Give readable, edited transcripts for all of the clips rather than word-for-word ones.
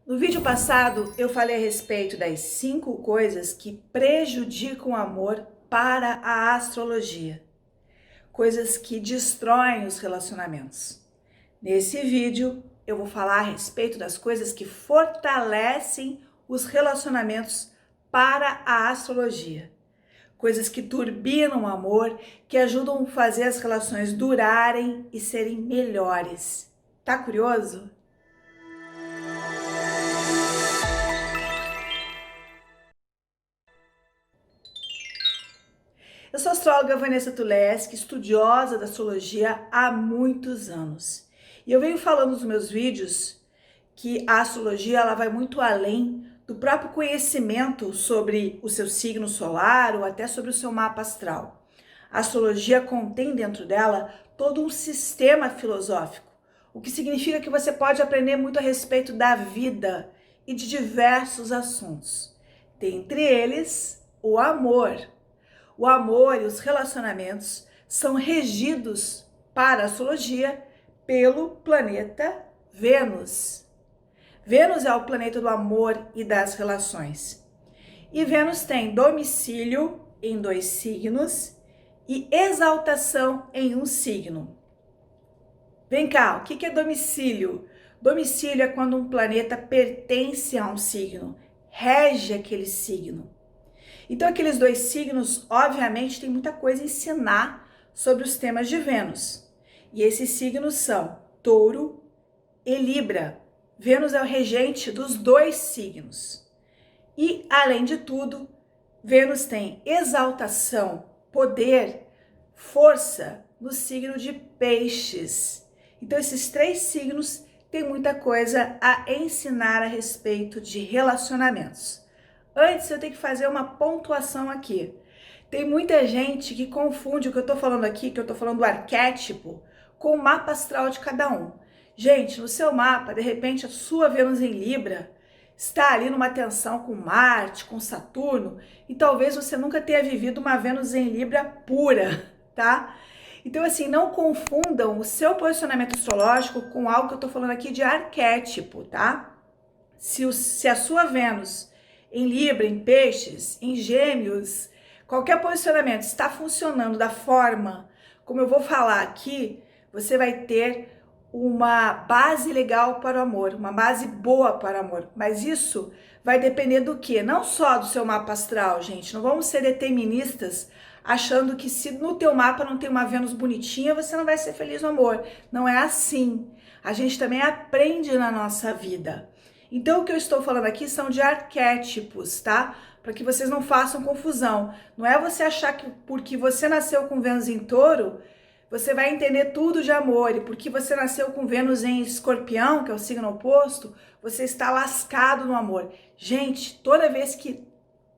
No vídeo passado, eu falei a respeito das 5 coisas que prejudicam o amor para a astrologia, coisas que destroem os relacionamentos. Nesse vídeo, eu vou falar a respeito das coisas que fortalecem os relacionamentos para a astrologia, coisas que turbinam o amor, que ajudam a fazer as relações durarem e serem melhores. Tá curioso? Eu sou a astróloga Vanessa Tuleski, estudiosa da astrologia há muitos anos. E eu venho falando nos meus vídeos que a astrologia ela vai muito além do próprio conhecimento sobre o seu signo solar ou até sobre o seu mapa astral. A astrologia contém dentro dela todo um sistema filosófico, o que significa que você pode aprender muito a respeito da vida e de diversos assuntos. Dentre eles, o amor. O amor e os relacionamentos são regidos para a astrologia pelo planeta Vênus. Vênus é o planeta do amor e das relações. E Vênus tem domicílio em 2 signos e exaltação em um signo. Vem cá, o que é domicílio? Domicílio é quando um planeta pertence a um signo, rege aquele signo. Então, aqueles 2 signos, obviamente, têm muita coisa a ensinar sobre os temas de Vênus. E esses signos são Touro e Libra. Vênus é o regente dos 2 signos. E, além de tudo, Vênus tem exaltação, poder, força no signo de Peixes. Então, esses 3 signos têm muita coisa a ensinar a respeito de relacionamentos. Antes, eu tenho que fazer uma pontuação aqui. Tem muita gente que confunde o que eu tô falando aqui, que eu tô falando do arquétipo, com o mapa astral de cada um. Gente, no seu mapa, de repente, a sua Vênus em Libra está ali numa tensão com Marte, com Saturno, e talvez você nunca tenha vivido uma Vênus em Libra pura, tá? Então, assim, não confundam o seu posicionamento astrológico com algo que eu tô falando aqui de arquétipo, tá? Se a sua Vênus em Libra, em Peixes, em Gêmeos, qualquer posicionamento está funcionando da forma como eu vou falar aqui, você vai ter uma base legal para o amor, uma base boa para o amor. Mas isso vai depender do quê? Não só do seu mapa astral, gente. Não vamos ser deterministas achando que se no teu mapa não tem uma Vênus bonitinha, você não vai ser feliz no amor. Não é assim. A gente também aprende na nossa vida. Então, o que eu estou falando aqui são de arquétipos, tá? Para que vocês não façam confusão. Não é você achar que porque você nasceu com Vênus em Touro, você vai entender tudo de amor. E porque você nasceu com Vênus em Escorpião, que é o signo oposto, você está lascado no amor. Gente, toda vez que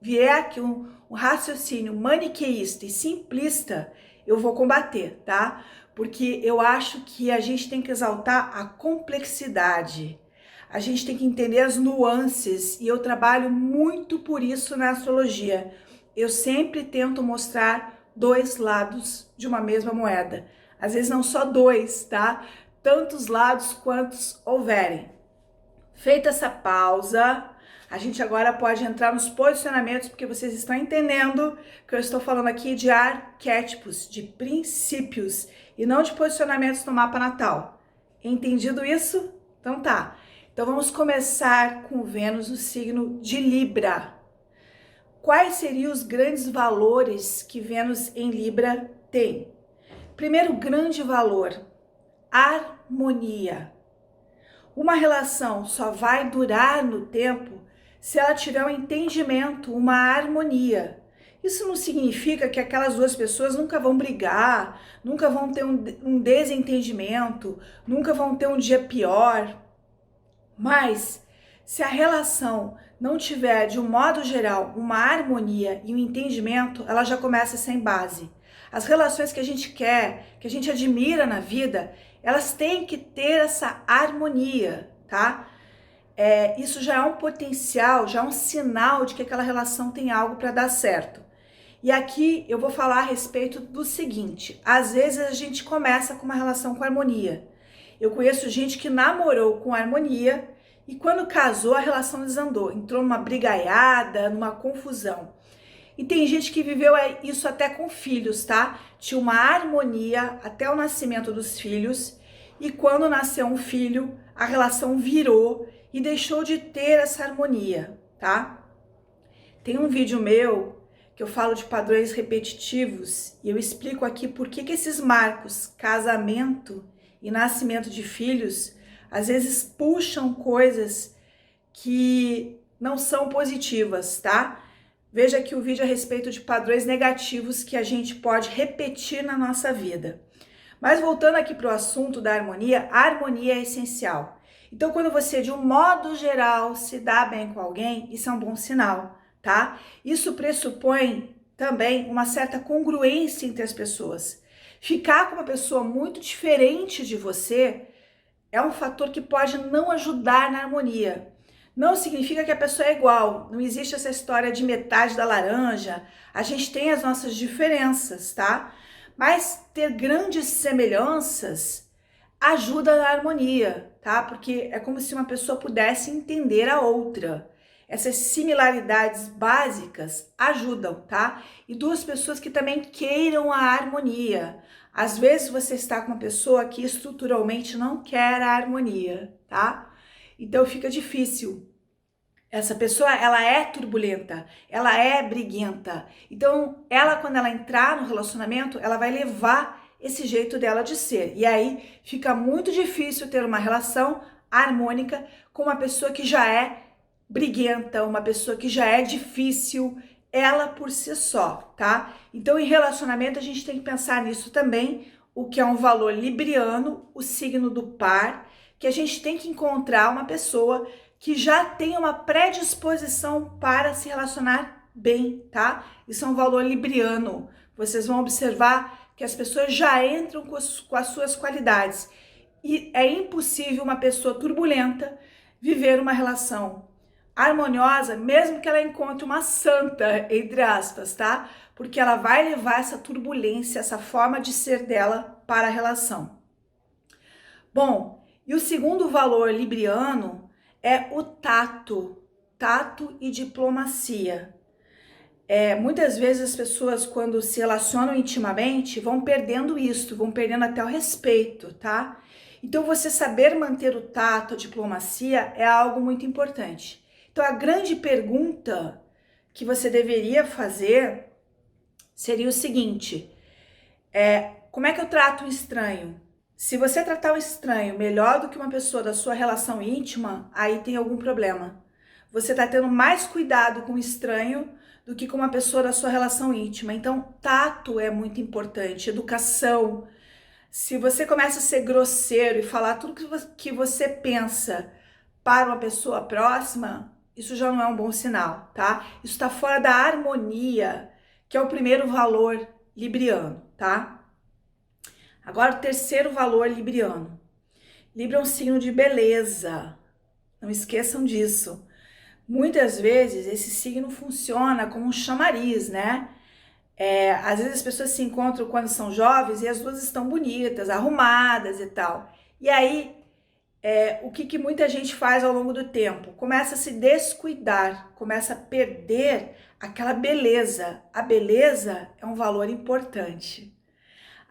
vier aqui um raciocínio maniqueísta e simplista, eu vou combater, tá? Porque eu acho que a gente tem que exaltar a complexidade. A gente tem que entender as nuances e eu trabalho muito por isso na astrologia. Eu sempre tento mostrar 2 lados de uma mesma moeda. Às vezes não só 2, tá? Tantos lados quantos houverem. Feita essa pausa, a gente agora pode entrar nos posicionamentos, porque vocês estão entendendo que eu estou falando aqui de arquétipos, de princípios e não de posicionamentos no mapa natal. Entendido isso? Então tá. Então vamos começar com Vênus no signo de Libra. Quais seriam os grandes valores que Vênus em Libra tem? Primeiro grande valor, harmonia. Uma relação só vai durar no tempo se ela tiver um entendimento, uma harmonia. Isso não significa que aquelas 2 pessoas nunca vão brigar, nunca vão ter um desentendimento, nunca vão ter um dia pior. Mas, se a relação não tiver, de um modo geral, uma harmonia e um entendimento, ela já começa sem base. As relações que a gente quer, que a gente admira na vida, elas têm que ter essa harmonia, tá? Isso já é um potencial, já é um sinal de que aquela relação tem algo para dar certo. E aqui eu vou falar a respeito do seguinte: às vezes a gente começa com uma relação com harmonia. Eu conheço gente que namorou com harmonia e quando casou a relação desandou, entrou numa brigaiada, numa confusão. E tem gente que viveu isso até com filhos, tá? Tinha uma harmonia até o nascimento dos filhos, e quando nasceu um filho, a relação virou e deixou de ter essa harmonia, tá? Tem um vídeo meu que eu falo de padrões repetitivos e eu explico aqui por que esses marcos, casamento e nascimento de filhos, às vezes puxam coisas que não são positivas, tá? Veja aqui o vídeo a respeito de padrões negativos que a gente pode repetir na nossa vida. Mas voltando aqui para o assunto da harmonia, a harmonia é essencial. Então, quando você, de um modo geral, se dá bem com alguém, isso é um bom sinal, tá? Isso pressupõe também uma certa congruência entre as pessoas. Ficar com uma pessoa muito diferente de você é um fator que pode não ajudar na harmonia. Não significa que a pessoa é igual, não existe essa história de metade da laranja, a gente tem as nossas diferenças, tá? Mas ter grandes semelhanças ajuda na harmonia, tá? Porque é como se uma pessoa pudesse entender a outra. Essas similaridades básicas ajudam, tá? E duas pessoas que também queiram a harmonia. Às vezes você está com uma pessoa que estruturalmente não quer a harmonia, tá? Então fica difícil. Essa pessoa, ela é turbulenta, ela é briguenta. Então, ela, quando ela entrar no relacionamento, ela vai levar esse jeito dela de ser. E aí fica muito difícil ter uma relação harmônica com uma pessoa que já é briguenta, uma pessoa que já é difícil, ela por si só, tá? Então, em relacionamento, a gente tem que pensar nisso também, o que é um valor libriano, o signo do par, que a gente tem que encontrar uma pessoa que já tem uma predisposição para se relacionar bem, tá? Isso é um valor libriano. Vocês vão observar que as pessoas já entram com as suas qualidades. E é impossível uma pessoa turbulenta viver uma relação harmoniosa, mesmo que ela encontre uma santa, entre aspas, tá? Porque ela vai levar essa turbulência, essa forma de ser dela para a relação. Bom, e o segundo valor libriano é o tato e diplomacia. Muitas vezes as pessoas, quando se relacionam intimamente, vão perdendo isso, vão perdendo até o respeito, tá? Então, você saber manter o tato, a diplomacia, é algo muito importante. Então, a grande pergunta que você deveria fazer seria o seguinte: como é que eu trato um estranho? Se você tratar o estranho melhor do que uma pessoa da sua relação íntima, aí tem algum problema. Você está tendo mais cuidado com o estranho do que com uma pessoa da sua relação íntima. Então, tato é muito importante, educação. Se você começa a ser grosseiro e falar tudo que você pensa para uma pessoa próxima, isso já não é um bom sinal, tá? Isso está fora da harmonia, que é o primeiro valor libriano, tá? Agora, o terceiro valor libriano. Libra é um signo de beleza. Não esqueçam disso. Muitas vezes, esse signo funciona como um chamariz, né? Às vezes as pessoas se encontram quando são jovens e as duas estão bonitas, arrumadas e tal. E aí, o que muita gente faz ao longo do tempo? Começa a se descuidar, começa a perder aquela beleza. A beleza é um valor importante.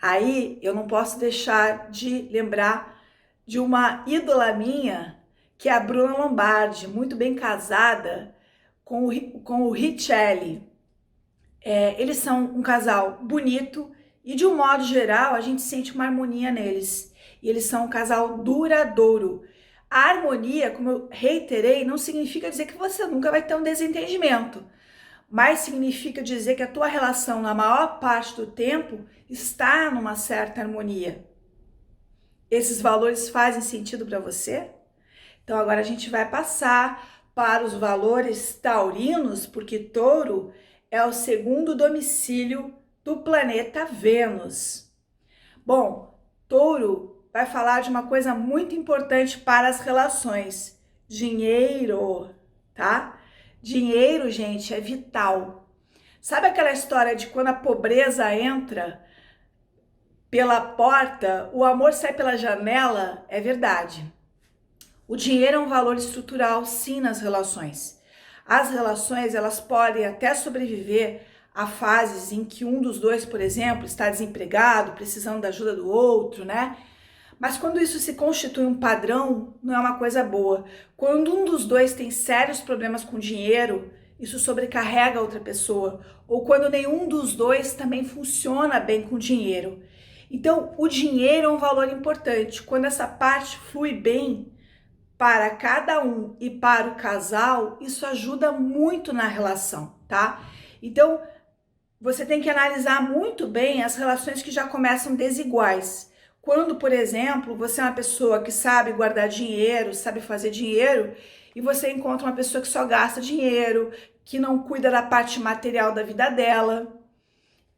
Aí eu não posso deixar de lembrar de uma ídola minha, que é a Bruna Lombardi, muito bem casada com o Richelli. Eles são um casal bonito e, de um modo geral, a gente sente uma harmonia neles. E eles são um casal duradouro. A harmonia, como eu reiterei, não significa dizer que você nunca vai ter um desentendimento, mas significa dizer que a tua relação, na maior parte do tempo, está numa certa harmonia. Esses valores fazem sentido para você? Então agora a gente vai passar para os valores taurinos, porque Touro é o segundo domicílio do planeta Vênus. Bom, Touro vai falar de uma coisa muito importante para as relações: dinheiro, tá? Dinheiro, gente, é vital. Sabe aquela história de quando a pobreza entra pela porta, o amor sai pela janela? É verdade. O dinheiro é um valor estrutural, sim, nas relações. As relações, elas podem até sobreviver a fases em que um dos dois, por exemplo, está desempregado, precisando da ajuda do outro, né? Mas quando isso se constitui um padrão, não é uma coisa boa. Quando um dos dois tem sérios problemas com dinheiro, isso sobrecarrega a outra pessoa. Ou quando nenhum dos dois também funciona bem com dinheiro. Então, o dinheiro é um valor importante. Quando essa parte flui bem para cada um e para o casal, isso ajuda muito na relação, tá? Então, você tem que analisar muito bem as relações que já começam desiguais. Quando, por exemplo, você é uma pessoa que sabe guardar dinheiro, sabe fazer dinheiro, e você encontra uma pessoa que só gasta dinheiro, que não cuida da parte material da vida dela,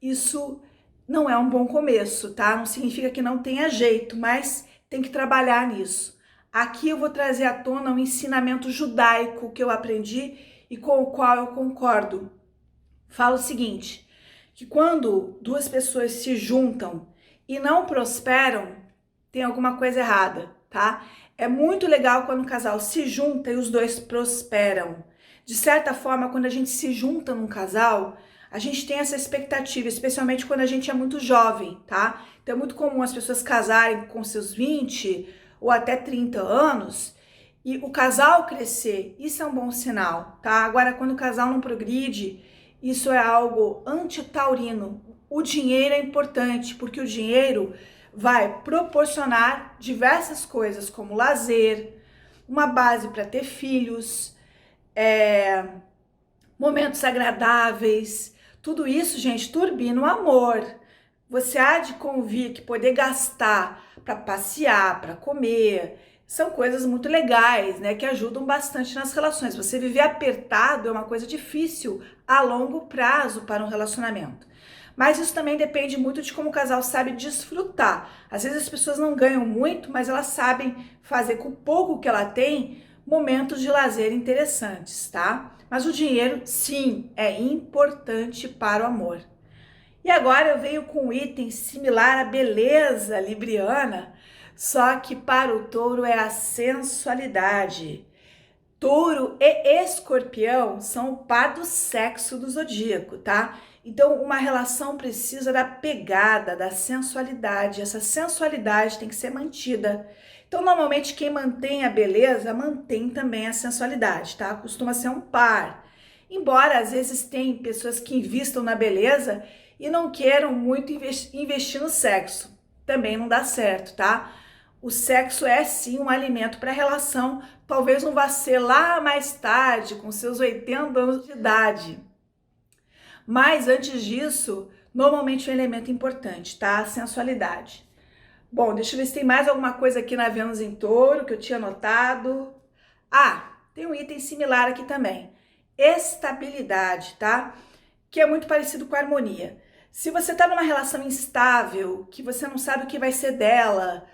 isso não é um bom começo, tá? Não significa que não tenha jeito, mas tem que trabalhar nisso. Aqui eu vou trazer à tona um ensinamento judaico que eu aprendi e com o qual eu concordo. Fala o seguinte, que quando duas pessoas se juntam e não prosperam, tem alguma coisa errada, tá? É muito legal quando o casal se junta e os dois prosperam. De certa forma, quando a gente se junta num casal, a gente tem essa expectativa, especialmente quando a gente é muito jovem, tá? Então é muito comum as pessoas casarem com seus 20 ou até 30 anos e o casal crescer. Isso é um bom sinal, tá? Agora, quando o casal não progride, isso é algo antitaurino. O dinheiro é importante, porque o dinheiro vai proporcionar diversas coisas, como lazer, uma base para ter filhos, momentos agradáveis. Tudo isso, gente, turbina o amor. Você há de convir que poder gastar para passear, para comer, são coisas muito legais, né, que ajudam bastante nas relações. Você viver apertado é uma coisa difícil a longo prazo para um relacionamento. Mas isso também depende muito de como o casal sabe desfrutar. Às vezes as pessoas não ganham muito, mas elas sabem fazer com o pouco que ela tem momentos de lazer interessantes, tá? Mas o dinheiro, sim, é importante para o amor. E agora eu venho com um item similar à beleza libriana, só que para o touro é a sensualidade. Touro e escorpião são o par do sexo do zodíaco, tá? Então, uma relação precisa da pegada, da sensualidade. Essa sensualidade tem que ser mantida. Então, normalmente, quem mantém a beleza, mantém também a sensualidade, tá? Costuma ser um par. Embora, às vezes, tem pessoas que investam na beleza e não queiram muito investir no sexo. Também não dá certo, tá? O sexo é sim um alimento para a relação, talvez não vá ser lá mais tarde, com seus 80 anos de idade. Mas antes disso, normalmente é um elemento importante, tá? A sensualidade. Bom, deixa eu ver se tem mais alguma coisa aqui na Vênus em Touro que eu tinha notado. Ah, tem um item similar aqui também. Estabilidade, tá? Que é muito parecido com a harmonia. Se você tá numa relação instável, que você não sabe o que vai ser dela,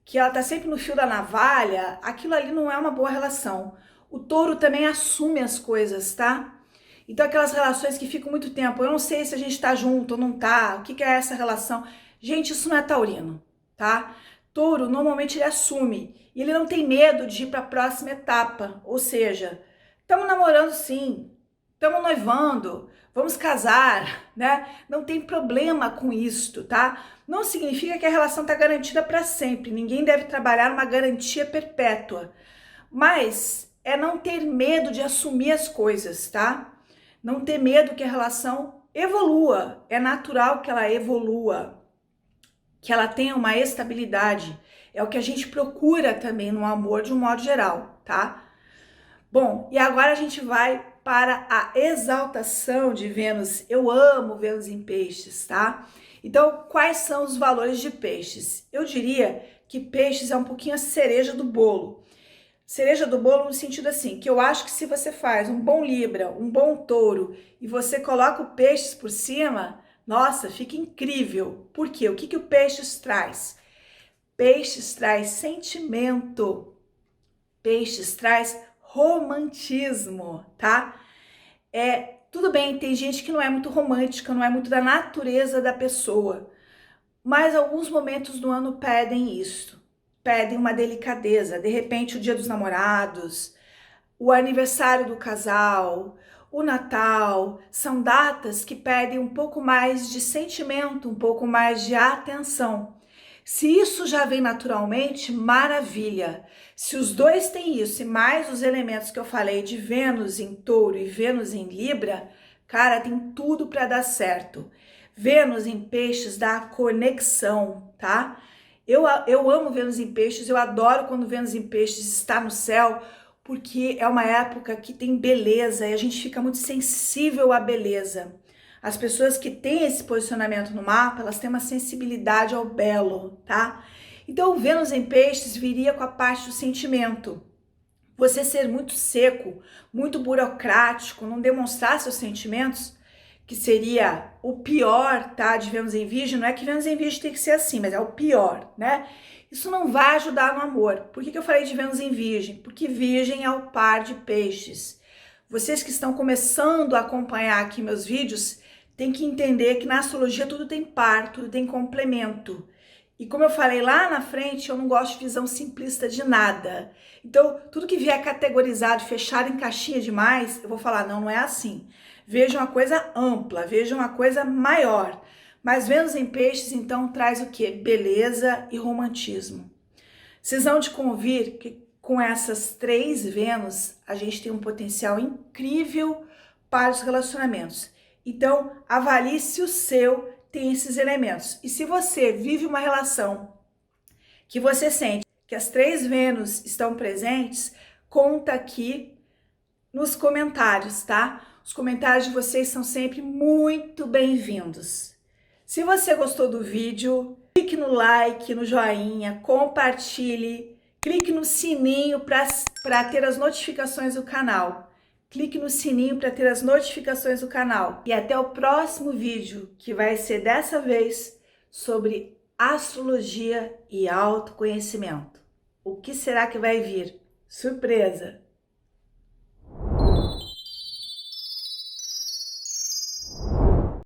que ela tá sempre no fio da navalha, aquilo ali não é uma boa relação. O touro também assume as coisas, tá? Então aquelas relações que ficam muito tempo, eu não sei se a gente tá junto ou não tá, o que que é essa relação? Gente, isso não é taurino, tá? Touro normalmente ele assume e ele não tem medo de ir para a próxima etapa, ou seja, estamos namorando sim, estamos noivando, vamos casar, né? Não tem problema com isto, tá? Não significa que a relação está garantida para sempre. Ninguém deve trabalhar uma garantia perpétua. Mas é não ter medo de assumir as coisas, tá? Não ter medo que a relação evolua. É natural que ela evolua, que ela tenha uma estabilidade. É o que a gente procura também no amor de um modo geral, tá? Bom, e agora a gente vai para a exaltação de Vênus. Eu amo Vênus em peixes, tá? Então, quais são os valores de peixes? Eu diria que peixes é um pouquinho a cereja do bolo. Cereja do bolo no sentido assim, que eu acho que se você faz um bom Libra, um bom Touro e você coloca o peixes por cima, nossa, fica incrível. Por quê? O que que o peixes traz? Peixes traz sentimento. Peixes traz romantismo, tá? Tudo bem, tem gente que não é muito romântica, não é muito da natureza da pessoa, mas alguns momentos do ano pedem isso. pedem uma delicadeza. De repente, o Dia dos Namorados, o aniversário do casal, o Natal, são datas que pedem um pouco mais de sentimento, um pouco mais de atenção. Se isso já vem naturalmente, maravilha. Se os dois têm isso e mais os elementos que eu falei de Vênus em Touro e Vênus em Libra, cara, tem tudo para dar certo. Vênus em Peixes dá a conexão, tá? Eu amo Vênus em Peixes, eu adoro quando Vênus em Peixes está no céu, porque é uma época que tem beleza e a gente fica muito sensível à beleza. As pessoas que têm esse posicionamento no mapa, elas têm uma sensibilidade ao belo, tá? Então, o Vênus em Peixes viria com a parte do sentimento. Você ser muito seco, muito burocrático, não demonstrar seus sentimentos, que seria o pior, tá, de Vênus em Virgem. Não é que Vênus em Virgem tem que ser assim, mas é o pior, né? Isso não vai ajudar no amor. Por que eu falei de Vênus em Virgem? Porque Virgem é o par de peixes. Vocês que estão começando a acompanhar aqui meus vídeos, tem que entender que na astrologia tudo tem par, tudo tem complemento. E como eu falei lá na frente, eu não gosto de visão simplista de nada. Então, tudo que vier categorizado, fechado em caixinha demais, eu vou falar, não, não é assim. Veja uma coisa ampla, veja uma coisa maior. Mas Vênus em Peixes, então, traz o quê? Beleza e romantismo. Vocês vão de convir que com essas 3 Vênus, a gente tem um potencial incrível para os relacionamentos. Então, avalie se o seu tem esses elementos. E se você vive uma relação que você sente que as 3 Vênus estão presentes, conta aqui nos comentários, tá? Os comentários de vocês são sempre muito bem-vindos. Se você gostou do vídeo, clique no like, no joinha, compartilhe, clique no sininho para ter as notificações do canal. Clique no sininho para ter as notificações do canal. E até o próximo vídeo, que vai ser dessa vez sobre astrologia e autoconhecimento. O que será que vai vir? Surpresa!